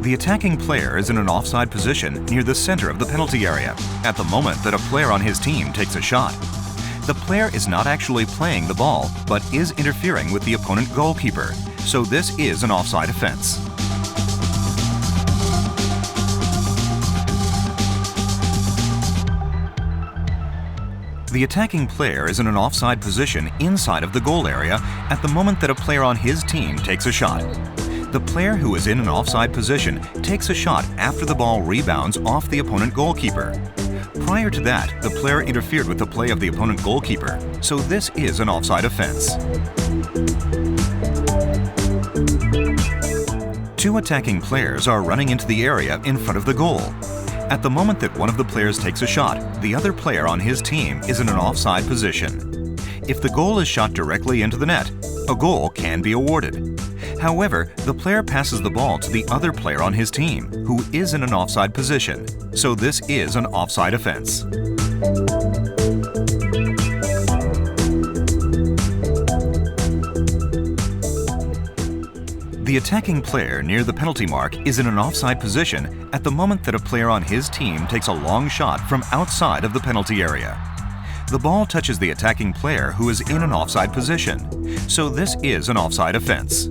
The attacking player is in an offside position near the center of the penalty area at the moment that a player on his team takes a shot. The player is not actually playing the ball, but is interfering with the opponent goalkeeper, so this is an offside offense. The attacking player is in an offside position inside of the goal area at the moment that a player on his team takes a shot. The player who is in an offside position takes a shot after the ball rebounds off the opponent goalkeeper. Prior to that, the player interfered with the play of the opponent goalkeeper, so this is an offside offense. Two attacking players are running into the area in front of the goal. At the moment that one of the players takes a shot, the other player on his team is in an offside position. If the goal is shot directly into the net, a goal can be awarded. However, the player passes the ball to the other player on his team, who is in an offside position, so this is an offside offense. The attacking player near the penalty mark is in an offside position at the moment that a player on his team takes a long shot from outside of the penalty area. The ball touches the attacking player who is in an offside position, so this is an offside offense.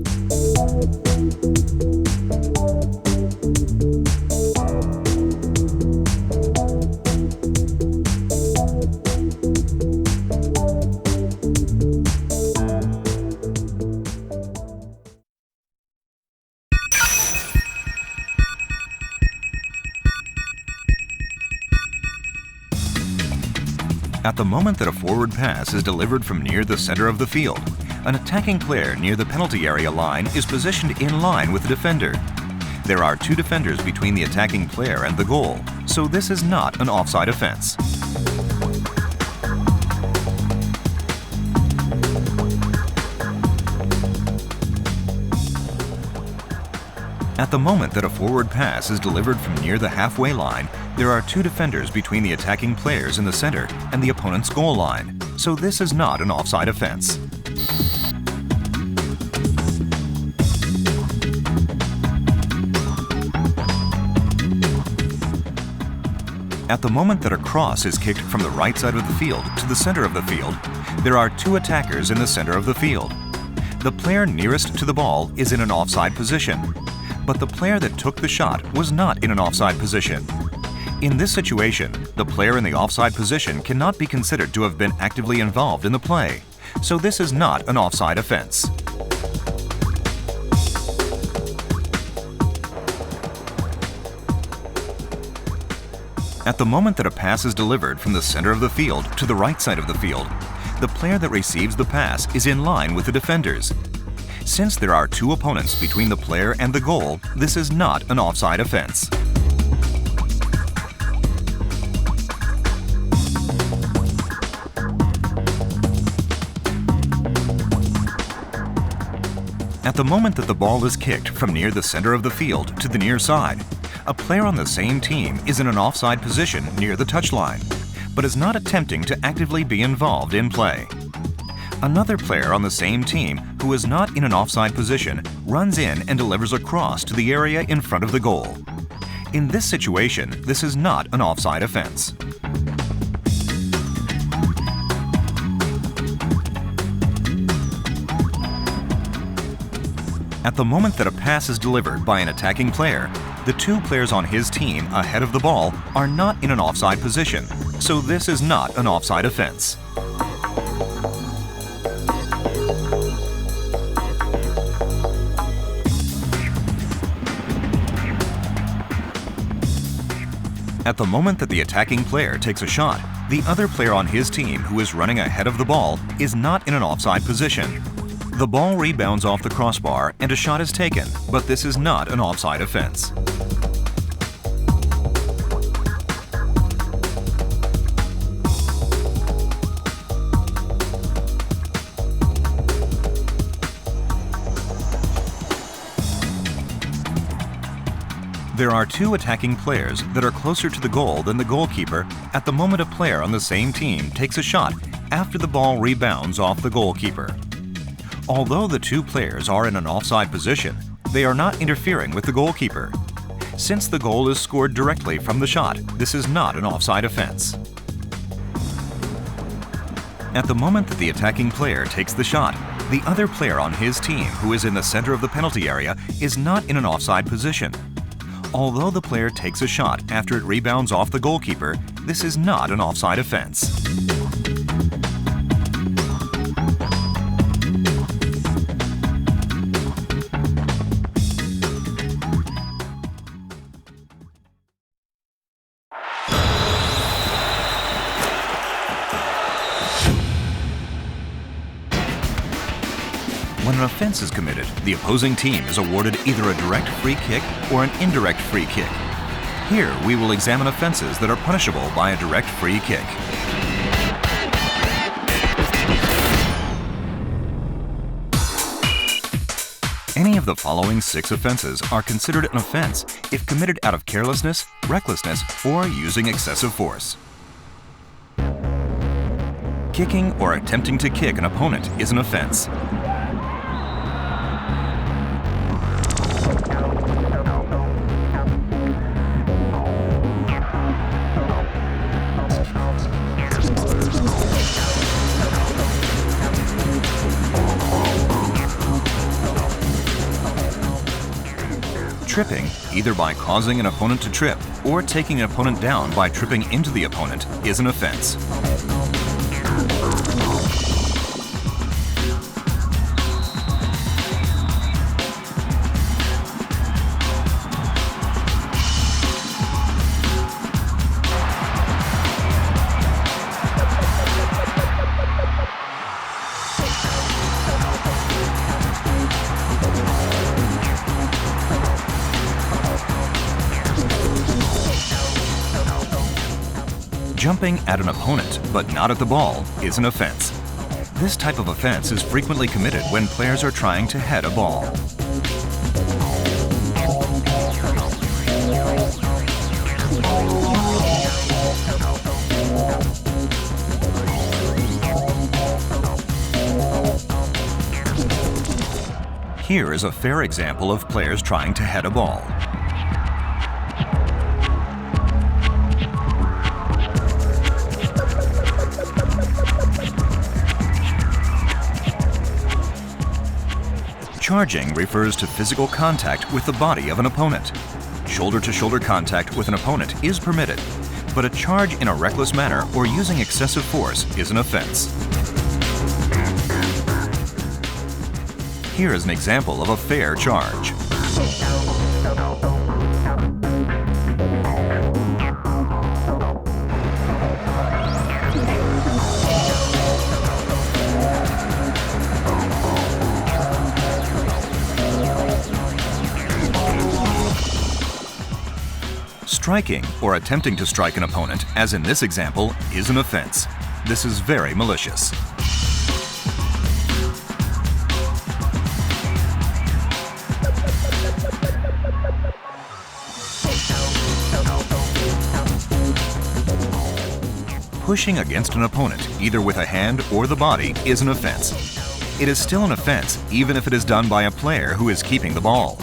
At the moment that a forward pass is delivered from near the center of the field, an attacking player near the penalty area line is positioned in line with the defender. There are two defenders between the attacking player and the goal, so this is not an offside offense. At the moment that a forward pass is delivered from near the halfway line, there are two defenders between the attacking players in the center and the opponent's goal line, so this is not an offside offense. At the moment that a cross is kicked from the right side of the field to the center of the field, there are two attackers in the center of the field. The player nearest to the ball is in an offside position, but the player that took the shot was not in an offside position. In this situation, the player in the offside position cannot be considered to have been actively involved in the play, so this is not an offside offense. At the moment that a pass is delivered from the center of the field to the right side of the field, the player that receives the pass is in line with the defenders. Since there are two opponents between the player and the goal, this is not an offside offense. At the moment that the ball is kicked from near the center of the field to the near side, a player on the same team is in an offside position near the touchline, but is not attempting to actively be involved in play. Another player on the same team who is not in an offside position runs in and delivers a cross to the area in front of the goal. In this situation, this is not an offside offense. At the moment that a pass is delivered by an attacking player, the two players on his team ahead of the ball are not in an offside position, so this is not an offside offense. At the moment that the attacking player takes a shot, the other player on his team who is running ahead of the ball is not in an offside position. The ball rebounds off the crossbar and a shot is taken, but this is not an offside offense. There are two attacking players that are closer to the goal than the goalkeeper at the moment a player on the same team takes a shot after the ball rebounds off the goalkeeper. Although the two players are in an offside position, they are not interfering with the goalkeeper. Since the goal is scored directly from the shot, this is not an offside offense. At the moment that the attacking player takes the shot, the other player on his team who is in the center of the penalty area is not in an offside position. Although the player takes a shot after it rebounds off the goalkeeper, this is not an offside offense. When an offense is committed, the opposing team is awarded either a direct free kick or an indirect free kick. Here, we will examine offenses that are punishable by a direct free kick. Any of the following 6 offenses are considered an offense if committed out of carelessness, recklessness, or using excessive force. Kicking or attempting to kick an opponent is an offense. Tripping, either by causing an opponent to trip or taking an opponent down by tripping into the opponent, is an offense. Jumping at an opponent, but not at the ball, is an offense. This type of offense is frequently committed when players are trying to head a ball. Here is a fair example of players trying to head a ball. Charging refers to physical contact with the body of an opponent. Shoulder-to-shoulder contact with an opponent is permitted, but a charge in a reckless manner or using excessive force is an offense. Here is an example of a fair charge. Striking or attempting to strike an opponent, as in this example, is an offense. This is very malicious. Pushing against an opponent, either with a hand or the body, is an offense. It is still an offense, even if it is done by a player who is keeping the ball.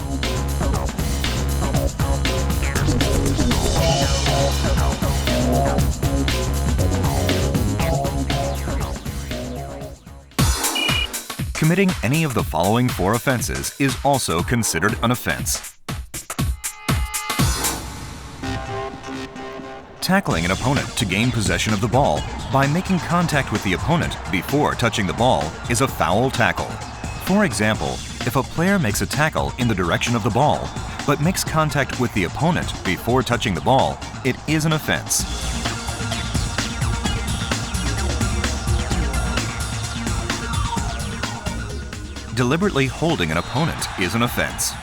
Committing any of the following 4 offenses is also considered an offense. Tackling an opponent to gain possession of the ball by making contact with the opponent before touching the ball is a foul tackle. For example, if a player makes a tackle in the direction of the ball, but makes contact with the opponent before touching the ball, it is an offense. Deliberately holding an opponent is an offense.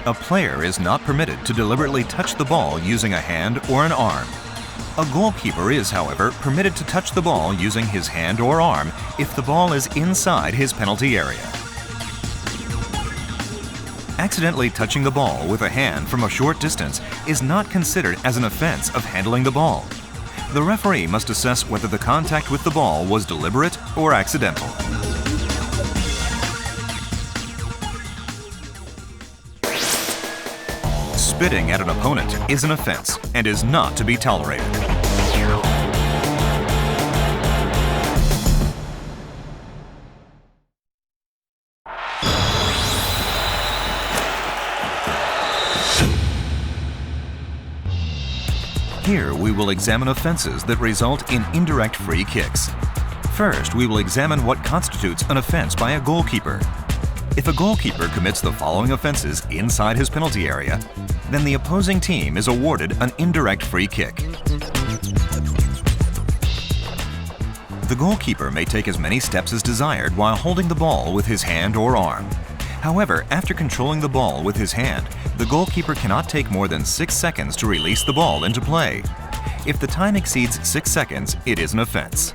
A player is not permitted to deliberately touch the ball using a hand or an arm. A goalkeeper is, however, permitted to touch the ball using his hand or arm if the ball is inside his penalty area. Accidentally touching the ball with a hand from a short distance is not considered as an offense of handling the ball. The referee must assess whether the contact with the ball was deliberate or accidental. Spitting at an opponent is an offense and is not to be tolerated. Here we will examine offenses that result in indirect free kicks. First, we will examine what constitutes an offense by a goalkeeper. If a goalkeeper commits the following offenses inside his penalty area, then the opposing team is awarded an indirect free kick. The goalkeeper may take as many steps as desired while holding the ball with his hand or arm. However, after controlling the ball with his hand, the goalkeeper cannot take more than 6 seconds to release the ball into play. If the time exceeds 6 seconds, it is an offense.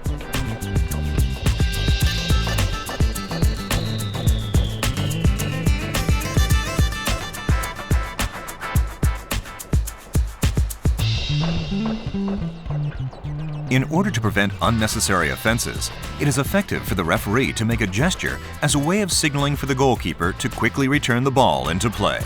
In order to prevent unnecessary offenses, it is effective for the referee to make a gesture as a way of signaling for the goalkeeper to quickly return the ball into play.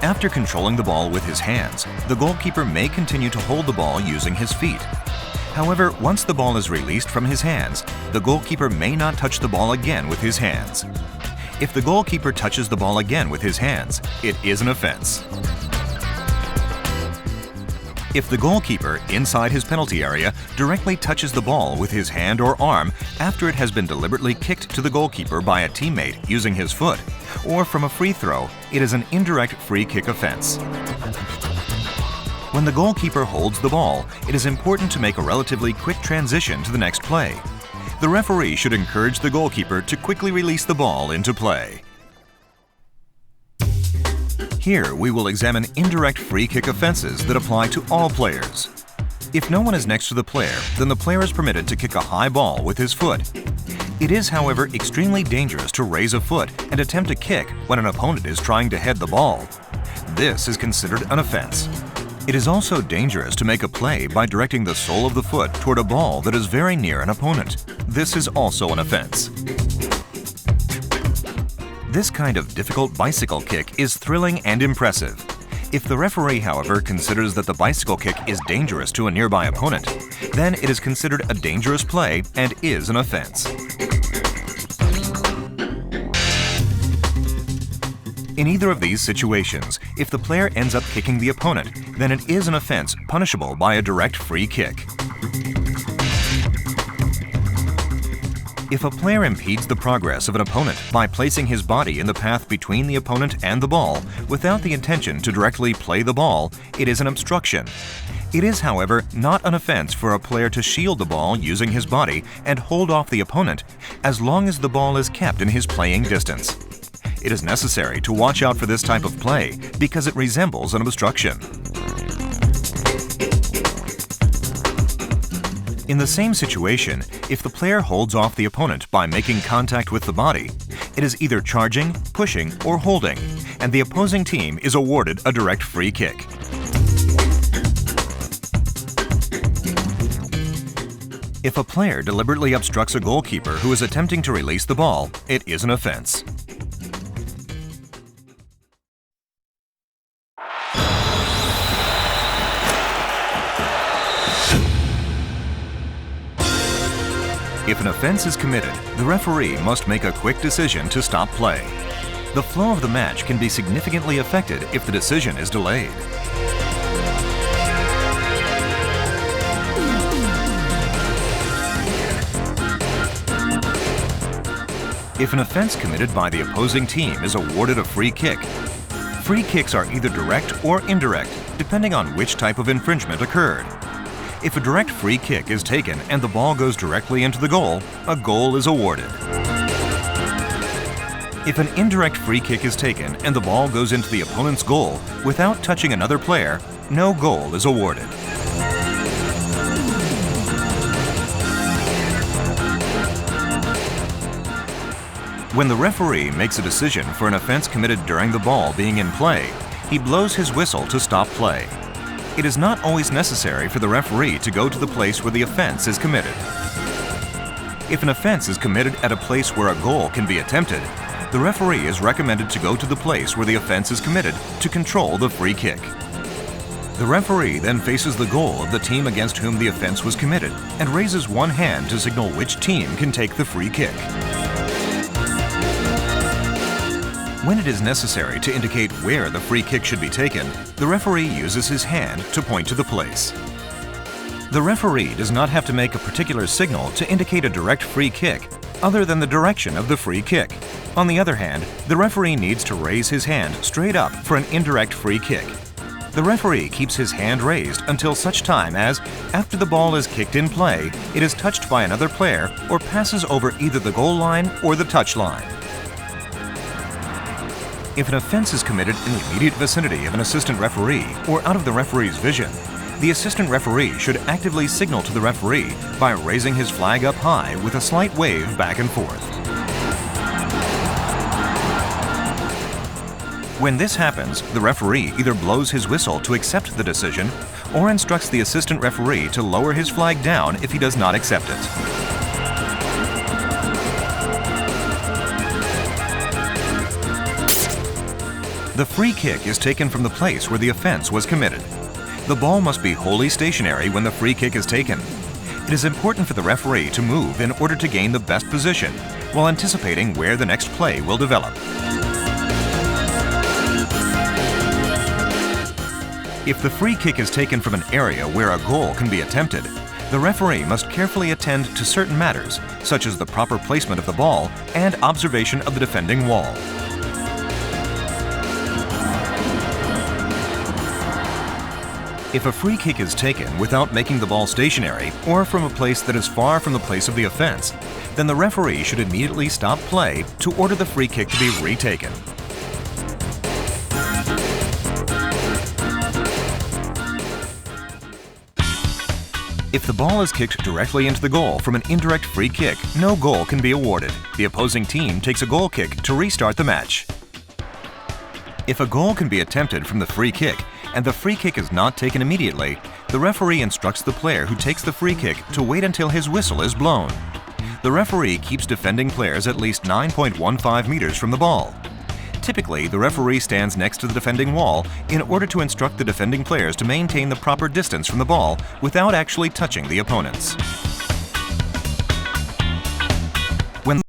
After controlling the ball with his hands, the goalkeeper may continue to hold the ball using his feet. However, once the ball is released from his hands, the goalkeeper may not touch the ball again with his hands. If the goalkeeper touches the ball again with his hands, it is an offense. If the goalkeeper, inside his penalty area, directly touches the ball with his hand or arm after it has been deliberately kicked to the goalkeeper by a teammate using his foot, or from a free throw, it is an indirect free kick offense. When the goalkeeper holds the ball, it is important to make a relatively quick transition to the next play. The referee should encourage the goalkeeper to quickly release the ball into play. Here we will examine indirect free kick offenses that apply to all players. If no one is next to the player, then the player is permitted to kick a high ball with his foot. It is, however, extremely dangerous to raise a foot and attempt a kick when an opponent is trying to head the ball. This is considered an offense. It is also dangerous to make a play by directing the sole of the foot toward a ball that is very near an opponent. This is also an offense. This kind of difficult bicycle kick is thrilling and impressive. If the referee, however, considers that the bicycle kick is dangerous to a nearby opponent, then it is considered a dangerous play and is an offense. In either of these situations, if the player ends up kicking the opponent, then it is an offense punishable by a direct free kick. If a player impedes the progress of an opponent by placing his body in the path between the opponent and the ball without the intention to directly play the ball, it is an obstruction. It is, however, not an offense for a player to shield the ball using his body and hold off the opponent as long as the ball is kept in his playing distance. It is necessary to watch out for this type of play because it resembles an obstruction. In the same situation, if the player holds off the opponent by making contact with the body, it is either charging, pushing, or holding, and the opposing team is awarded a direct free kick. If a player deliberately obstructs a goalkeeper who is attempting to release the ball, it is an offense. If an offense is committed, the referee must make a quick decision to stop play. The flow of the match can be significantly affected if the decision is delayed. If an offense committed by the opposing team is awarded a free kick, free kicks are either direct or indirect, depending on which type of infringement occurred. If a direct free kick is taken and the ball goes directly into the goal, a goal is awarded. If an indirect free kick is taken and the ball goes into the opponent's goal without touching another player, no goal is awarded. When the referee makes a decision for an offense committed during the ball being in play, he blows his whistle to stop play. It is not always necessary for the referee to go to the place where the offense is committed. If an offense is committed at a place where a goal can be attempted, the referee is recommended to go to the place where the offense is committed to control the free kick. The referee then faces the goal of the team against whom the offense was committed and raises one hand to signal which team can take the free kick. When it is necessary to indicate where the free kick should be taken, the referee uses his hand to point to the place. The referee does not have to make a particular signal to indicate a direct free kick other than the direction of the free kick. On the other hand, the referee needs to raise his hand straight up for an indirect free kick. The referee keeps his hand raised until such time as, after the ball is kicked in play, it is touched by another player or passes over either the goal line or the touch line. If an offense is committed in the immediate vicinity of an assistant referee or out of the referee's vision, the assistant referee should actively signal to the referee by raising his flag up high with a slight wave back and forth. When this happens, the referee either blows his whistle to accept the decision or instructs the assistant referee to lower his flag down if he does not accept it. The free kick is taken from the place where the offense was committed. The ball must be wholly stationary when the free kick is taken. It is important for the referee to move in order to gain the best position while anticipating where the next play will develop. If the free kick is taken from an area where a goal can be attempted, the referee must carefully attend to certain matters, such as the proper placement of the ball and observation of the defending wall. If a free kick is taken without making the ball stationary or from a place that is far from the place of the offense, then the referee should immediately stop play to order the free kick to be retaken. If the ball is kicked directly into the goal from an indirect free kick, no goal can be awarded. The opposing team takes a goal kick to restart the match. If a goal can be attempted from the free kick, and the free kick is not taken immediately, the referee instructs the player who takes the free kick to wait until his whistle is blown. The referee keeps defending players at least 9.15 meters from the ball. Typically, the referee stands next to the defending wall in order to instruct the defending players to maintain the proper distance from the ball without actually touching the opponents.